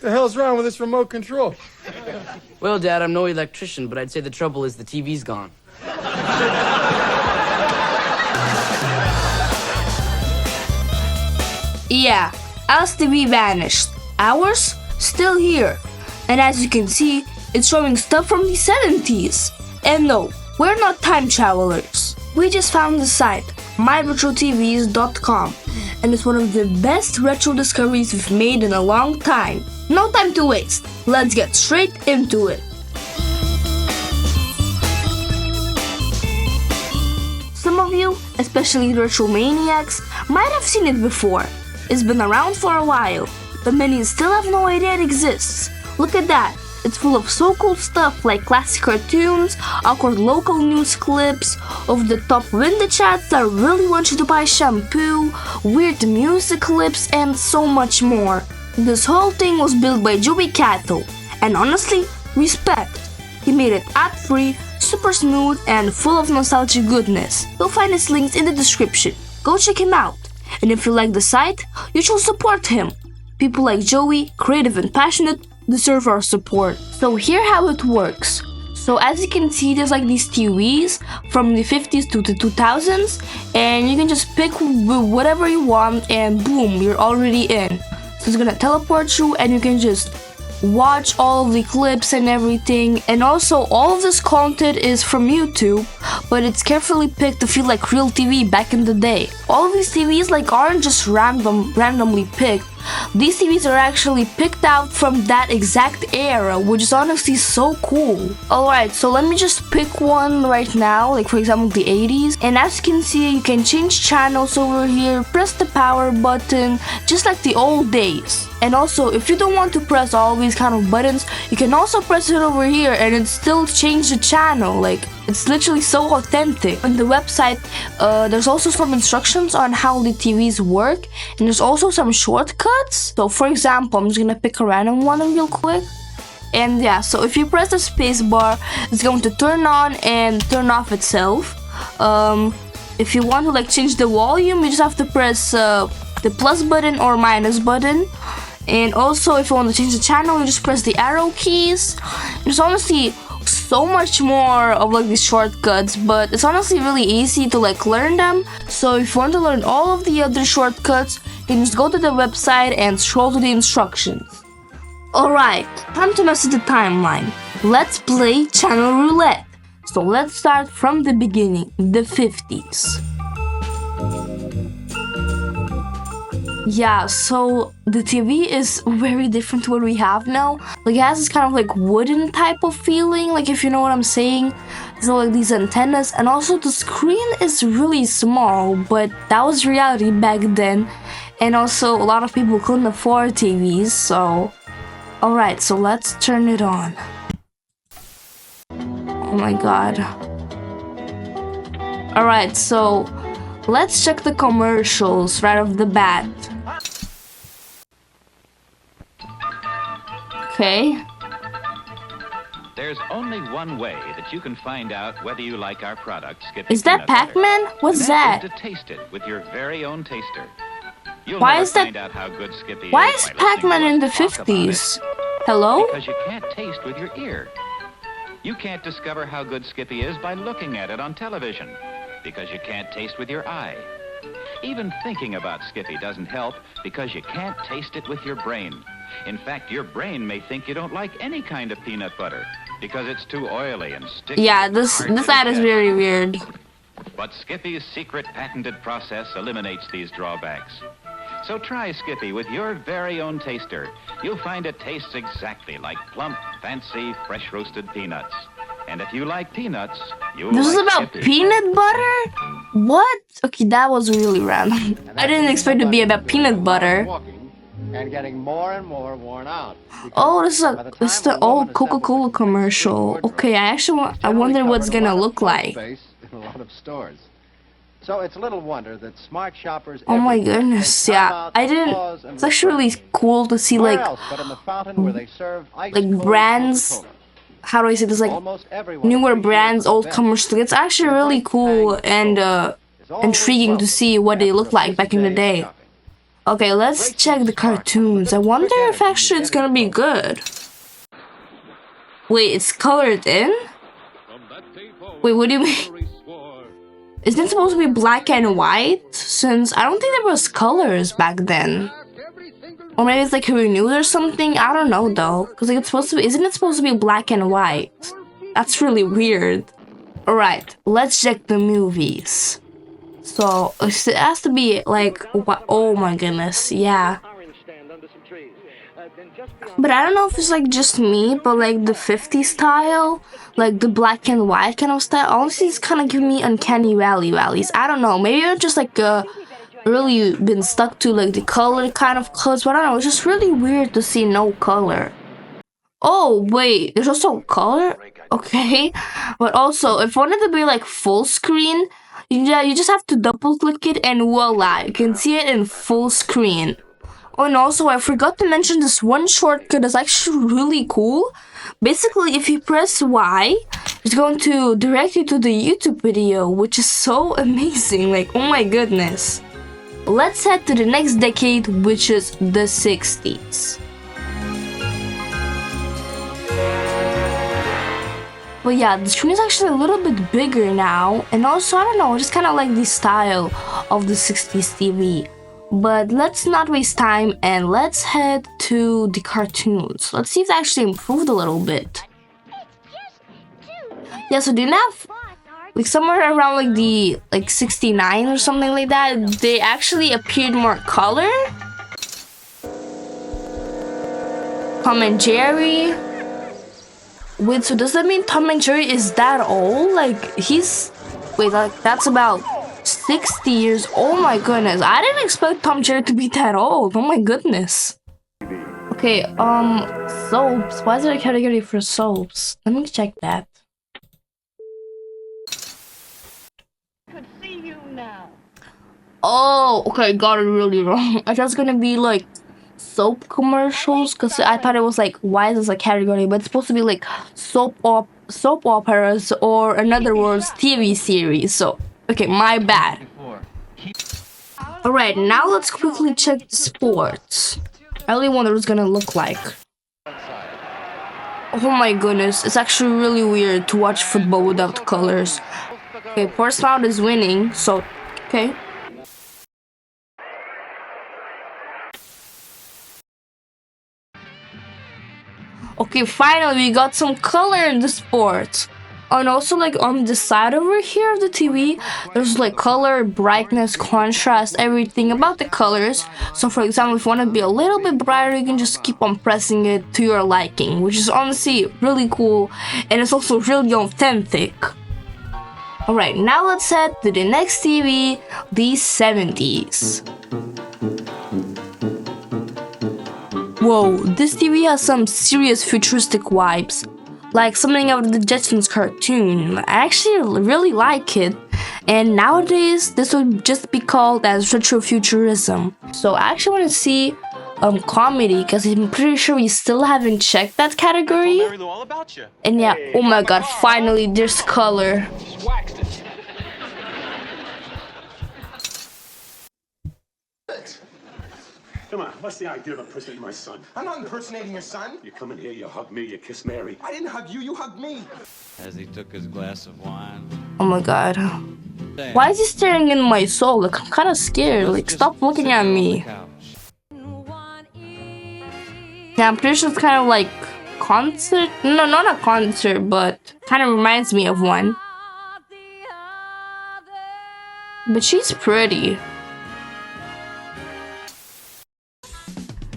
the hell's wrong with this remote control? Well, Dad, I'm no electrician, but I'd say the trouble is the TV's gone. Yeah, Al's TV vanished. Ours? Still here. And as you can see, it's showing stuff from the 70s. And no, we're not time travelers. We just found the site, MyRetroTVs.com, and it's one of the best retro discoveries we've made in a long time. No time to waste. Let's get straight into it. Some of you, especially retro maniacs, might have seen it before. It's been around for a while, but many still have no idea it exists. Look at that. It's full of so cool stuff like classic cartoons, awkward local news clips, over-the-top window chats that really want you to buy shampoo, weird music clips, and so much more. This whole thing was built by Joey Cato, and honestly, respect. He made it ad-free, super smooth, and full of nostalgic goodness. You'll find his links in the description. Go check him out. And if you like the site, you should support him. People like Joey, creative and passionate, deserve our support. So here how it works. So as you can see, there's like these TVs from the 50s to the 2000s, and you can just pick whatever you want and boom, you're already in. So it's gonna teleport you and you can just watch all of the clips and everything. And also all of this content is from YouTube, but it's carefully picked to feel like real TV back in the day. All of these TVs like aren't just randomly picked. These TVs are actually picked out from that exact era, which is honestly so cool. Alright, so let me just pick one right now, like for example the 80s. And as you can see, you can change channels over here, press the power button, just like the old days. And also, if you don't want to press all these kind of buttons, you can also press it over here and it still change the channel. Like, it's literally so authentic. On the website, there's also some instructions on how the TVs work, and there's also some shortcuts. So for example, I'm just gonna pick a random one real quick. And yeah, so if you press the space bar, it's going to turn on and turn off itself. If you want to like change the volume, you just have to press the plus button or minus button. And also if you want to change the channel, you just press the arrow keys. There's honestly so much more of like these shortcuts, but it's honestly really easy to like learn them. So if you want to learn all of the other shortcuts, you can just go to the website and scroll to the instructions. Alright, time to mess with the timeline. Let's play channel roulette. So let's start from the beginning, the 50s. Yeah, so the TV is very different to what we have now. Like it has this kind of like wooden type of feeling, like if you know what I'm saying. So like these antennas, and also the screen is really small, but that was reality back then. And also a lot of people couldn't afford TVs, so... Alright, so let's turn it on. Oh my god. Alright, so let's check the commercials right off the bat. Okay. There's only one way that you can find out whether you like our product, Skippy. Is that Pac-Man? What's that? To taste it with your very own taster. You'll Why never is that? find out how good Skippy Why is is by listening Pac-Man to in the us talk about 50s? it. Hello? Because you can't taste with your ear. You can't discover how good Skippy is by looking at it on television, because you can't taste with your eye. Even thinking about Skippy doesn't help, because you can't taste it with your brain. In fact, your brain may think you don't like any kind of peanut butter, because it's too oily and sticky. Yeah, this ad is very weird. But Skippy's secret patented process eliminates these drawbacks. So try Skippy with your very own taster. You'll find it tastes exactly like plump, fancy, fresh roasted peanuts. And if you like peanuts, you'll This is like about Skippy. peanut butter? What? Okay, that was really random. I didn't expect it to be about peanut butter. And getting more and more worn out. Oh, this is the old Coca-Cola commercial. Okay, I wonder what it's gonna look like. In a lot of stores. So it's little wonder that smart shoppers. Oh my goodness, yeah. It's actually really cool to see like brands. How do I say this? Like newer brands, old commercials. It's actually really cool and intriguing to see what they look like back in the day. Okay, let's check the cartoons. I wonder if actually it's gonna be good. Wait, it's colored in? Wait, what do you mean? Isn't it supposed to be black and white? Since I don't think there was colors back then. Or maybe it's like renewed or something. I don't know though. Cause like it's supposed to be, isn't it supposed to be black and white? That's really weird. Alright, let's check the movies. So it has to be like, oh my goodness, yeah. But I don't know if it's like just me, but like the 50s style, like the black and white kind of style, honestly it's kind of giving me uncanny valleys. I don't know, maybe I'm just like really been stuck to like the color kind of colors, but I don't know, it's just really weird to see no color. Oh wait, there's also color? Okay. But also, if I wanted to be like full screen, yeah, you just have to double click it and voila, you can see it in full screen. Oh, and also I forgot to mention this one shortcut that's actually really cool. Basically, if you press Y, it's going to direct you to the YouTube video, which is so amazing, like oh my goodness. Let's head to the next decade, which is the 60s. But yeah, the screen is actually a little bit bigger now, and also I don't know, I just kind of like the style of the 60s TV. But let's not waste time and let's head to the cartoons. Let's see if they actually improved a little bit. Yeah, so didn't have like somewhere around like the 69 or something like that, they actually appeared more color. Tom and Jerry. Wait, so does that mean Tom and Jerry is that old? Like he's, wait, like that's about 60 years. Oh my goodness, I didn't expect Tom and Jerry to be that old. Oh my goodness. Okay, soaps. Why is there a category for soaps? Let me check that. Could see you now. Oh, okay, got it really wrong. I thought it was gonna be like soap commercials, because I thought it was like, why is this a category? But it's supposed to be like soap operas, or in other words, TV series. So, okay, my bad. Alright, now let's quickly check the sports. I really wonder what it's gonna look like. Oh my goodness, it's actually really weird to watch football without colors. Okay, Portsmouth is winning, so, okay. Okay, finally we got some color in the sport. And also like on the side over here of the TV, there's like color, brightness, contrast, everything about the colors. So for example, if you want to be a little bit brighter, you can just keep on pressing it to your liking, which is honestly really cool, and it's also really authentic. Alright, now let's head to the next TV, the 70s. Whoa, this TV has some serious futuristic vibes, like something out of the Jetsons cartoon. I actually really like it, and nowadays this would just be called as retrofuturism. So I actually want to see comedy, because I'm pretty sure we still haven't checked that category. And yeah, oh my god, finally there's color. Come on, what's the idea of impersonating my son? I'm not impersonating your son. You come in here, you hug me, you kiss Mary. I didn't hug you, you hugged me. As he took his glass of wine. Oh my god. Why is he staring in my soul? Like, I'm kind of scared. Like, stop looking at me. Yeah, I'm pretty sure it's kind of like concert. No, not a concert, but kind of reminds me of one. But she's pretty.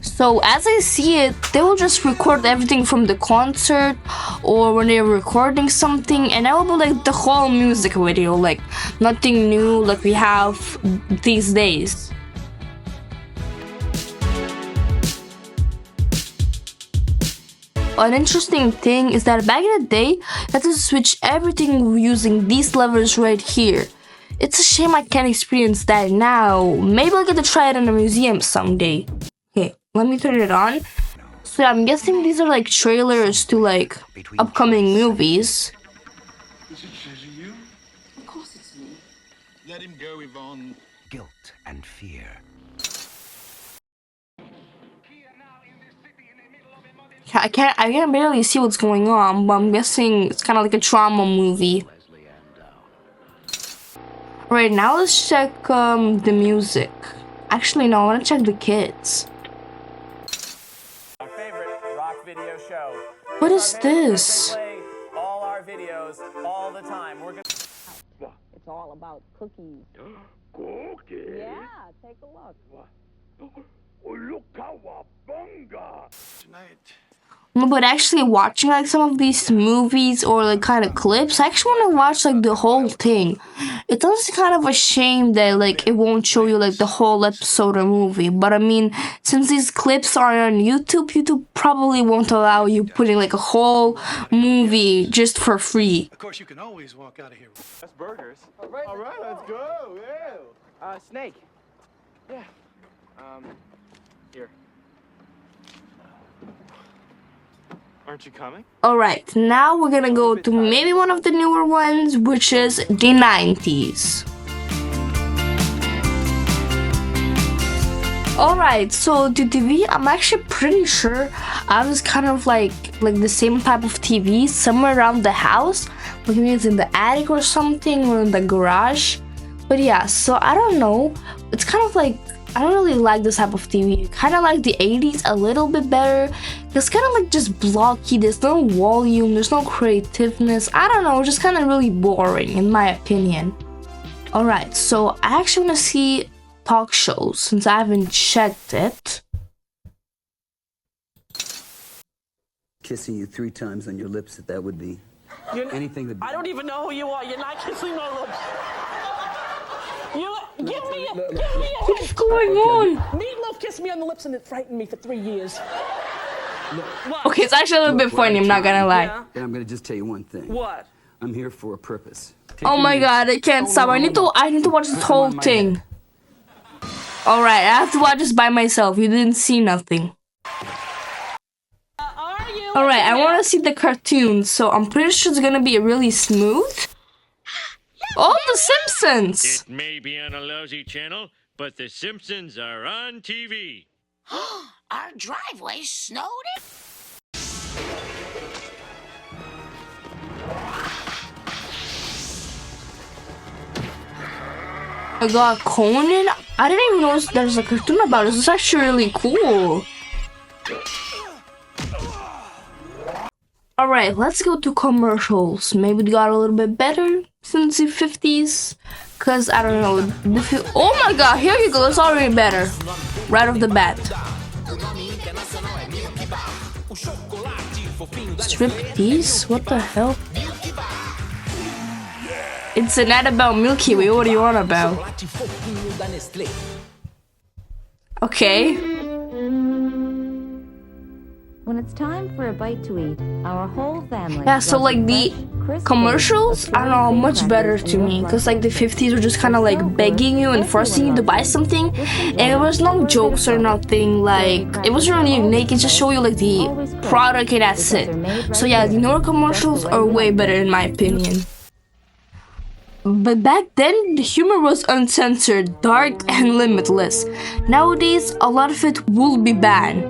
So as I see it, they will just record everything from the concert or when they're recording something, and that will be like the whole music video, like nothing new like we have these days. An interesting thing is that back in the day, you had to switch everything using these levers right here. It's a shame I can't experience that now. Maybe I'll get to try it in a museum someday. Okay, let me turn it on. So yeah, I'm guessing these are like trailers to like upcoming movies. Is it you? Of course it's me. Let him go, Yvonne. Guilt and fear. I can barely see what's going on, but I'm guessing it's kind of like a trauma movie. Right, now let's check the music. Actually, no, I want to check the kids. Our favorite rock video show. What is this? Play all our videos all the time. We're gonna... It's all about cookies. Cookies? Yeah, take a look. Tonight. No, but actually watching like some of these movies or like kind of clips, I actually want to watch like the whole thing. It's honestly kind of a shame that like it won't show you like the whole episode or movie. But I mean, since these clips are on YouTube probably won't allow you putting like a whole movie just for free. Of course, you can always walk out of here. That's burgers. All right, let's go. Yeah. Snake. Yeah. Here. Aren't you coming? Alright, now we're gonna go to maybe one of the newer ones, which is the 90s. Alright, so the TV, I'm actually pretty sure I was kind of like the same type of TV somewhere around the house. Like maybe it's in the attic or something, or in the garage. But yeah, so I don't know. It's kind of like, I don't really like this type of TV. Kind of like the 80s a little bit better. It's kind of like just blocky. There's no volume. There's no creativeness. I don't know. Just kind of really boring in my opinion. Alright, so I actually want to see talk shows since I haven't checked it. Kissing you 3 times on your lips, that would be anything that... I don't even know who you are. You're not kissing my lips. Give me a What's going on? Meatloaf kissed me on the lips and it frightened me for 3 years. Okay, it's actually a little bit funny, I'm not gonna lie. Yeah. And I'm gonna just tell you one thing. What? I'm here for a purpose. Oh my god, I can't stop. I need to watch this whole thing. Alright, I have to watch this by myself. You didn't see nothing. Alright, I want to see the cartoons, so I'm pretty sure it's gonna be really smooth. Oh, The Simpsons! It may be on a lousy channel, but The Simpsons are on TV. Our driveway snowed it. I got Conan. I didn't even know there's a cartoon about it. This is actually really cool. Alright, let's go to commercials. Maybe it got a little bit better since the 50s. Cause I don't know. Oh my god, here you go. It's already better. Right off the bat. Striptease? What the hell? It's an ad about Milky Way. What do you want about? Okay. When it's time for a bite to eat, our whole family... Yeah, so like the commercials are not much better to me. Because like the 50s were just kind of like begging you and forcing you to buy something. And there was no jokes or nothing. Like, it wasn't really unique. It just showed you like the product and that's it. So yeah, the newer commercials are way better in my opinion. But back then, the humor was uncensored, dark, and limitless. Nowadays, a lot of it will be banned.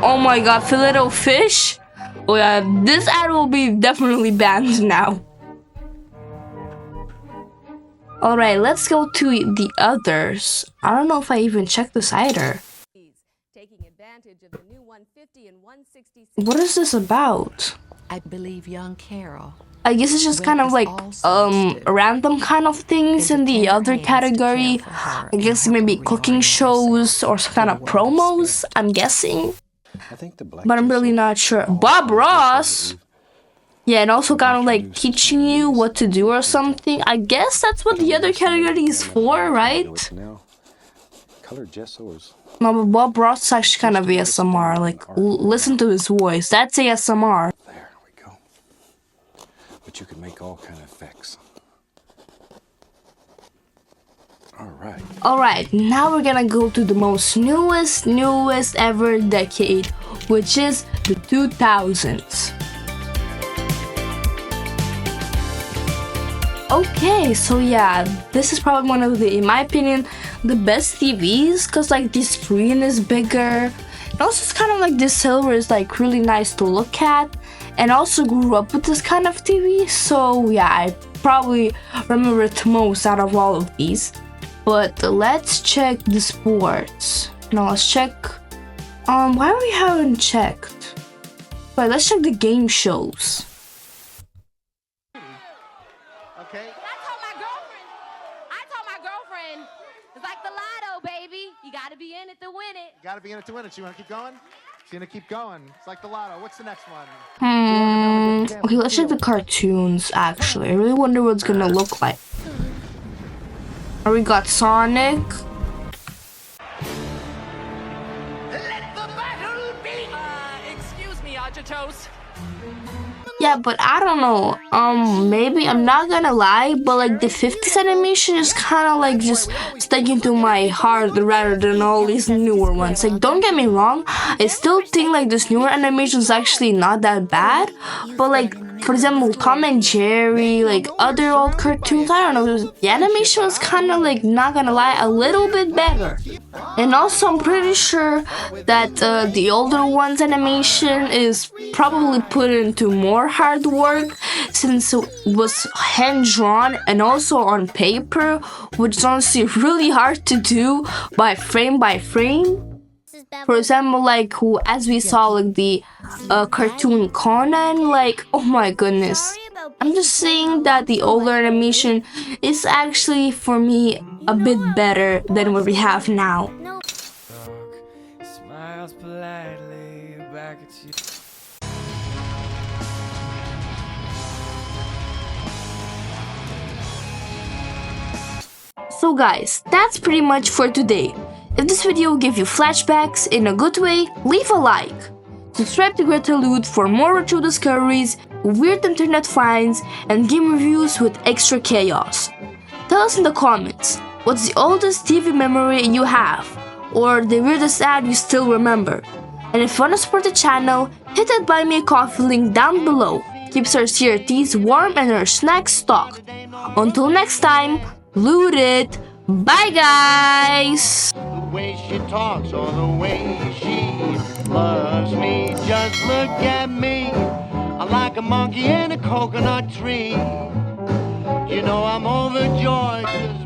Oh my god, fillet o fish? Oh yeah, this ad will be definitely banned now. Alright, let's go to the others. I don't know if I even checked this either. What is this about? I believe young Carol. I guess it's just kind of like random kind of things in the other category. I guess maybe cooking shows or some kind of promos, I'm guessing. But I'm really not sure. Bob Ross? Yeah, and also kind of like teaching you what to do or something. I guess that's what the other category is for, right? No, but Bob Ross is actually kind of ASMR. Like, listen to his voice. That's ASMR. There we go. But you can make all kind of effects. Alright, now we're gonna go to the most newest ever decade, which is the 2000s. Okay, so yeah, this is probably one of the, in my opinion, the best TVs, because like the screen is bigger. And also it's kind of like this silver is like really nice to look at. And I also grew up with this kind of TV, so yeah, I probably remember it most out of all of these. But let's check the sports. Now let's check, why we haven't checked? Right, let's check the game shows. Okay. I told my girlfriend, it's like the lotto, baby. You gotta be in it to win it. You gotta be in it to win it. You wanna keep going? She's gonna keep going. It's like the lotto. What's the next one? Okay, let's check the cartoons, actually. I really wonder what it's gonna look like. We got Sonic. Excuse me, Agitos. Yeah, but I don't know. Maybe I'm not gonna lie, but like the 50s animation is kind of like just sticking to my heart rather than all these newer ones. Like, don't get me wrong, I still think like this newer animation is actually not that bad, but like, for example, Tom and Jerry, like other old cartoons, I don't know, the animation was kind of like, not gonna lie, a little bit better. And also I'm pretty sure that the older ones animation is probably put into more hard work, since it was hand-drawn and also on paper, which is honestly really hard to do by frame. For example, like as we saw like the cartoon Conan, like, oh my goodness. I'm just saying that the older animation is actually, for me, a bit better than what we have now. Smiles politely back at you. So guys, that's pretty much for today. If this video gave you flashbacks in a good way, leave a like. Subscribe to Greta Loot for more retro discoveries, weird internet finds, and game reviews with extra chaos. Tell us in the comments, what's the oldest TV memory you have, or the weirdest ad you still remember. And if you want to support the channel, hit that buy me a coffee link down below. Keeps our CRTs warm and our snacks stocked. Until next time, loot it. Bye guys! The way she talks or the way she loves me, just look at me. I'm like a monkey in a coconut tree. You know I'm overjoyed 'cause